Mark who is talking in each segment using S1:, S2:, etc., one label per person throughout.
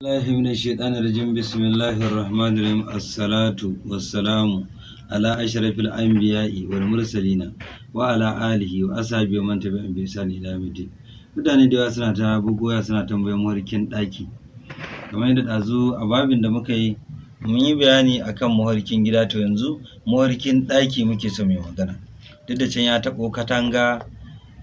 S1: الله من الشيطان الرجيم بسم الله الرحمن الرحيم الصلاة والسلام على أشرف الأنبياء والمرسلين وعلى آله وأصحابه ومن تبعهم بإحسان إلى يوم الدين. Mutane da yawa suna ta bugowa suna tambayar mafarkin ɗaki, kamar yadda ɗazu a babin da muka yi mun yi bayani akan mafarkin gida, to yanzu mafarkin ɗaki muke so mai magana. Duk da can ya taɓo katanga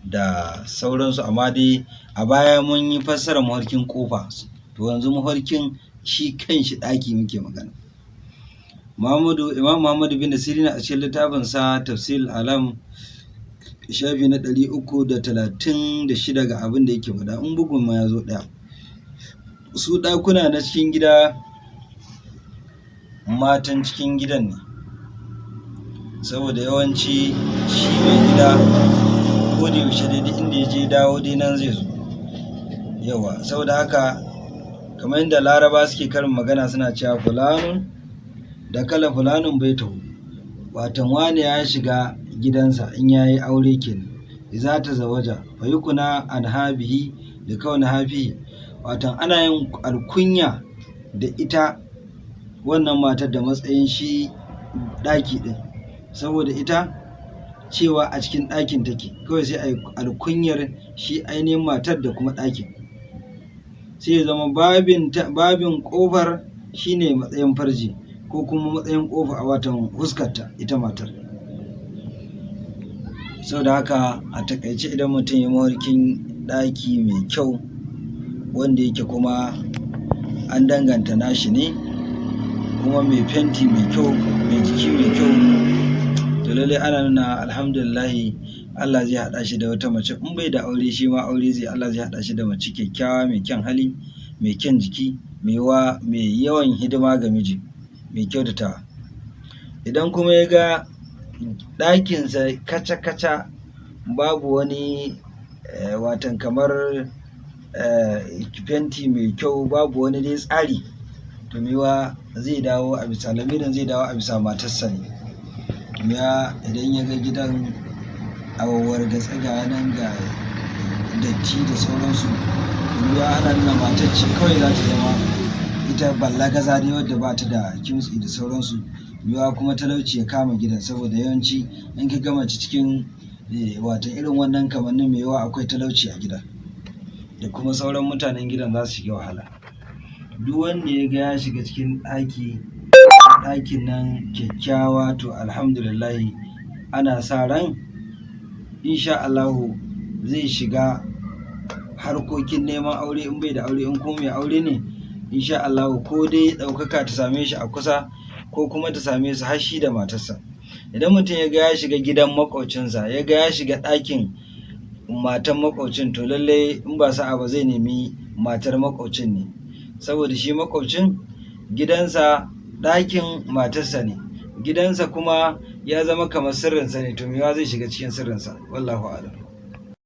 S1: da sauransu, amma dai a baya mun yi fassarar mafarkin ƙofa, to yanzu mafarkin shi kanshi ɗaki muke magana. Imam Muhammadu bin Sirin a cikin littafinsa Tafsir Alam shafi na 336 ga abin da yake faɗa, in bugun ma ya zo ɗaya. Su ɗakuna na cikin gida matan cikin gidan ne, saboda yawanci shi mai gida ko da yaushe dai inda ya je dawo dai nan zai zo yawa. Saboda haka kamar yadda laraba suke karin magana suna cewa fulanun da kala fulanun bai taho, watan wane ya shiga gidansa in ya yi aure kenan. Iza ta zawaja fa yukuna an habihi da kawai hafihi, watan ana yin alkunya da ita wannan matar da matsayin shi ɗaki ɗin, saboda ita cewa a cikin ɗakin take, kawai sai a yi alkunyar shi ainihin matar da kuma ɗakin, sai ya zama babin ƙofar shine matsayin farji ko kuma matsayin ƙofa a watan huskarta ita matar. Saboda haka a takaice idan mutum ya mafarkin ɗaki mai kyau wanda yake kuma an danganta nashi ne, kuma mai fenti mai kyau mai jiki mai kyau, to lallai ana nuna alhamdulillahi Allah zai haɗa shi da wata mace, in bai da aure shi ma aure zai, Allah zai haɗa shi da mace kyakkyawa mai kyan hali mai kyan jiki mai yawan hidima ga miji mai kyautatawa. Idan kuma ya ga ɗakinsa kaca-kaca babu wani watan kamar fenti mai kyau, babu wani dai tsari, to mewa zai dawo a bisa lamirin, zai dawo a bisa matarsa ne. Idan ya ga gidan a wargatse ga nan ga datti da sauransu, ya ana nuna matar ce kawai za ta zama ita ballagaza ne wadda ba ta da kimtsi da sauransu. Yawa kuma talauci ya kama gidan, saboda yawanci in ka gama cikin watan irin wannan kamannin mai yawa akwai talauci a gida, da kuma sauran mutanen gidan za su shiga wahala. Duk wanda ya ga ya shiga cikin ɗakin nan kyakkyawa, to alhamdulillahi ana sa ran insha Allahu zai shiga harkokin neman aure, in bai da aure, in kuma mai aure ne insha Allahu ko dai ɗaukaka ta same shi a kusa ko kuma ta same su har shi da matarsa. Idan mutum ya ga ya shiga gidan maƙocinsa, ya ga ya shiga ɗakin matan maƙocin, to lallai in ba sa'a ba zai nemi matar maƙocin ne, saboda shi maƙocin gidansa ɗakin matarsa ne, gidansa kuma ya zama kamar sirrinsa ne, to mewa zai shiga cikin sirrinsa. Wallahu a'lam.